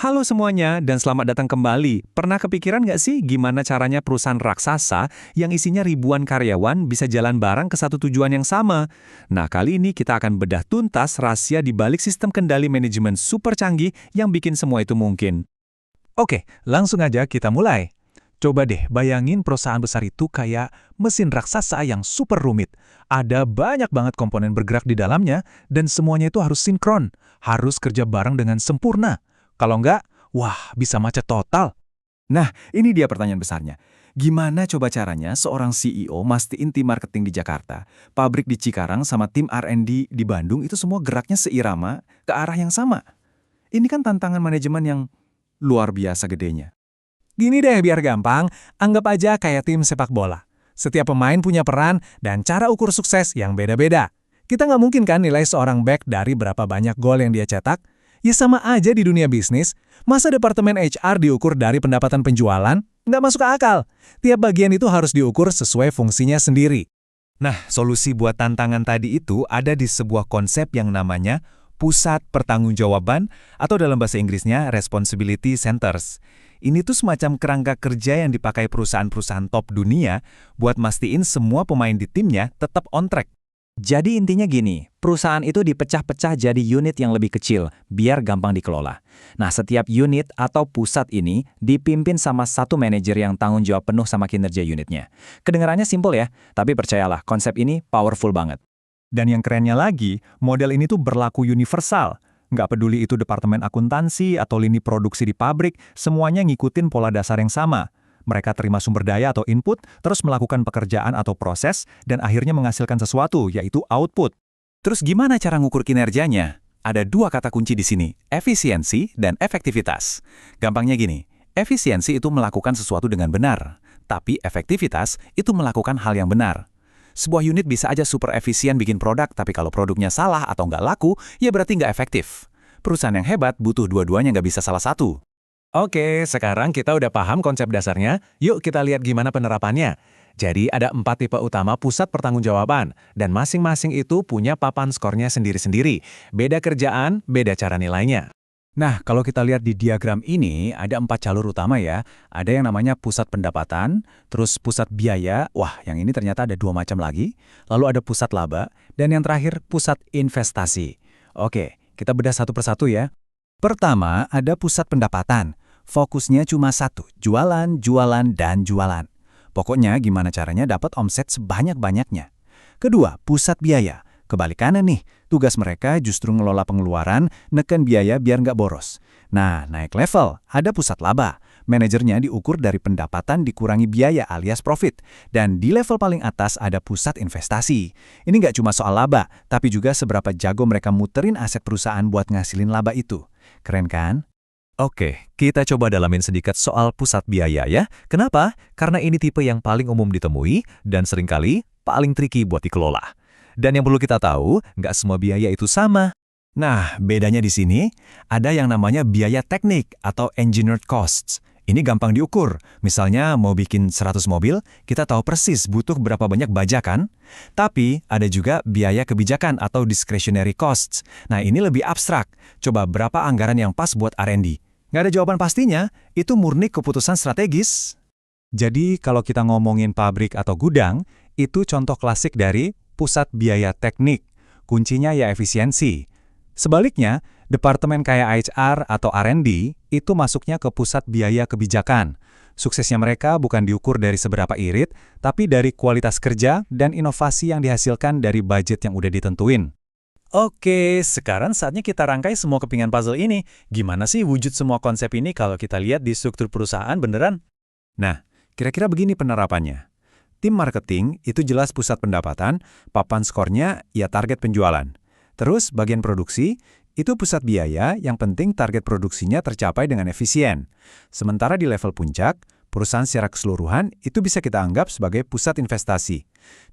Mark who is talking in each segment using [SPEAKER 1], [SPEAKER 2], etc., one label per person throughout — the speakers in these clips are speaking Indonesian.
[SPEAKER 1] Halo semuanya, dan selamat datang kembali. Pernah kepikiran nggak sih gimana caranya perusahaan raksasa yang isinya ribuan karyawan bisa jalan bareng ke satu tujuan yang sama? Nah, kali ini kita akan bedah tuntas rahasia di balik sistem kendali manajemen super canggih yang bikin semua itu mungkin.
[SPEAKER 2] Oke, langsung aja kita mulai. Coba deh bayangin perusahaan besar itu kayak mesin raksasa yang super rumit. Ada banyak banget komponen bergerak di dalamnya, dan semuanya itu harus sinkron, harus kerja bareng dengan sempurna. Kalau nggak, wah bisa macet total.
[SPEAKER 3] Nah, ini dia pertanyaan besarnya. Gimana coba caranya seorang CEO mastiin tim marketing di Jakarta, pabrik di Cikarang, sama tim R&D di Bandung itu semua geraknya seirama ke arah yang sama? Ini kan tantangan manajemen yang luar biasa gedenya.
[SPEAKER 2] Gini deh biar gampang, anggap aja kayak tim sepak bola. Setiap pemain punya peran dan cara ukur sukses yang beda-beda. Kita nggak mungkin kan nilai seorang back dari berapa banyak gol yang dia cetak. Ya sama aja di dunia bisnis, masa departemen HR diukur dari pendapatan penjualan? Nggak masuk akal. Tiap bagian itu harus diukur sesuai fungsinya sendiri.
[SPEAKER 1] Nah, solusi buat tantangan tadi itu ada di sebuah konsep yang namanya pusat pertanggungjawaban atau dalam bahasa Inggrisnya responsibility centers. Ini tuh semacam kerangka kerja yang dipakai perusahaan-perusahaan top dunia buat mastiin semua pemain di timnya tetap on track.
[SPEAKER 3] Jadi intinya gini, perusahaan itu dipecah-pecah jadi unit yang lebih kecil, biar gampang dikelola. Nah, setiap unit atau pusat ini dipimpin sama satu manajer yang tanggung jawab penuh sama kinerja unitnya. Kedengarannya simpel ya, tapi percayalah, konsep ini powerful banget.
[SPEAKER 2] Dan yang kerennya lagi, model ini tuh berlaku universal. Nggak peduli itu departemen akuntansi atau lini produksi di pabrik, semuanya ngikutin pola dasar yang sama. Mereka terima sumber daya atau input, terus melakukan pekerjaan atau proses, dan akhirnya menghasilkan sesuatu, yaitu output.
[SPEAKER 1] Terus gimana cara ngukur kinerjanya? Ada dua kata kunci di sini, efisiensi dan efektivitas. Gampangnya gini, efisiensi itu melakukan sesuatu dengan benar, tapi efektivitas itu melakukan hal yang benar. Sebuah unit bisa aja super efisien bikin produk, tapi kalau produknya salah atau nggak laku, ya berarti nggak efektif. Perusahaan yang hebat butuh dua-duanya, nggak bisa salah satu.
[SPEAKER 2] Oke, sekarang kita udah paham konsep dasarnya, yuk kita lihat gimana penerapannya. Jadi ada 4 tipe utama pusat pertanggungjawaban, dan masing-masing itu punya papan skornya sendiri-sendiri. Beda kerjaan, beda cara nilainya.
[SPEAKER 3] Nah, kalau kita lihat di diagram ini, ada 4 jalur utama ya. Ada yang namanya pusat pendapatan, terus pusat biaya, wah yang ini ternyata ada 2 macam lagi. Lalu ada pusat laba, dan yang terakhir pusat investasi. Oke, kita bedah satu persatu ya. Pertama, ada pusat pendapatan. Fokusnya cuma satu, jualan, jualan, dan jualan. Pokoknya gimana caranya dapat omset sebanyak-banyaknya. Kedua, pusat biaya. Kebalikannya nih, tugas mereka justru ngelola pengeluaran, neken biaya biar nggak boros. Nah, naik level, ada pusat laba. Manajernya diukur dari pendapatan dikurangi biaya alias profit. Dan di level paling atas ada pusat investasi. Ini nggak cuma soal laba, tapi juga seberapa jago mereka muterin aset perusahaan buat ngasilin laba itu. Keren kan?
[SPEAKER 1] Oke, kita coba dalamin sedikit soal pusat biaya ya. Kenapa? Karena ini tipe yang paling umum ditemui dan seringkali paling tricky buat dikelola. Dan yang perlu kita tahu, nggak semua biaya itu sama. Nah, bedanya di sini, ada yang namanya biaya teknik atau engineered costs. Ini gampang diukur. Misalnya mau bikin 100 mobil, kita tahu persis butuh berapa banyak baja kan? Tapi ada juga biaya kebijakan atau discretionary costs. Nah, ini lebih abstrak. Coba berapa anggaran yang pas buat R&D? Nggak ada jawaban pastinya, itu murni keputusan strategis.
[SPEAKER 2] Jadi kalau kita ngomongin pabrik atau gudang, itu contoh klasik dari pusat biaya teknik. Kuncinya ya efisiensi. Sebaliknya, departemen kayak HR atau R&D itu masuknya ke pusat biaya kebijakan. Suksesnya mereka bukan diukur dari seberapa irit, tapi dari kualitas kerja dan inovasi yang dihasilkan dari budget yang udah ditentuin.
[SPEAKER 1] Oke, sekarang saatnya kita rangkai semua kepingan puzzle ini. Gimana sih wujud semua konsep ini kalau kita lihat di struktur perusahaan beneran? Nah, kira-kira begini penerapannya. Tim marketing itu jelas pusat pendapatan, papan skornya ya target penjualan. Terus bagian produksi itu pusat biaya, yang penting target produksinya tercapai dengan efisien. Sementara di level puncak, perusahaan secara keseluruhan itu bisa kita anggap sebagai pusat investasi.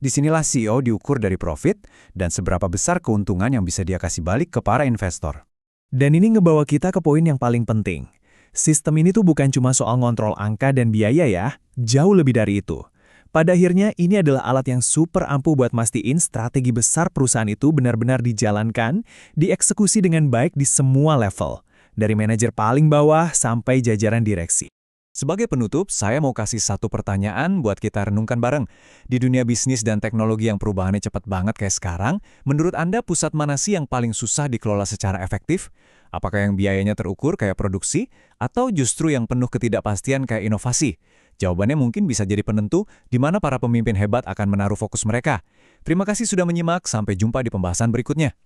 [SPEAKER 1] Disinilah CEO diukur dari profit dan seberapa besar keuntungan yang bisa dia kasih balik ke para investor.
[SPEAKER 2] Dan ini ngebawa kita ke poin yang paling penting. Sistem ini tuh bukan cuma soal ngontrol angka dan biaya ya, jauh lebih dari itu. Pada akhirnya, ini adalah alat yang super ampuh buat mastiin strategi besar perusahaan itu benar-benar dijalankan, dieksekusi dengan baik di semua level.
[SPEAKER 3] dari manajer paling bawah sampai jajaran direksi.
[SPEAKER 1] Sebagai penutup, saya mau kasih satu pertanyaan buat kita renungkan bareng. Di dunia bisnis dan teknologi yang perubahannya cepat banget kayak sekarang, menurut Anda pusat mana sih yang paling susah dikelola secara efektif? Apakah yang biayanya terukur kayak produksi, atau justru yang penuh ketidakpastian kayak inovasi? Jawabannya mungkin bisa jadi penentu di mana para pemimpin hebat akan menaruh fokus mereka. Terima kasih sudah menyimak, sampai jumpa di pembahasan berikutnya.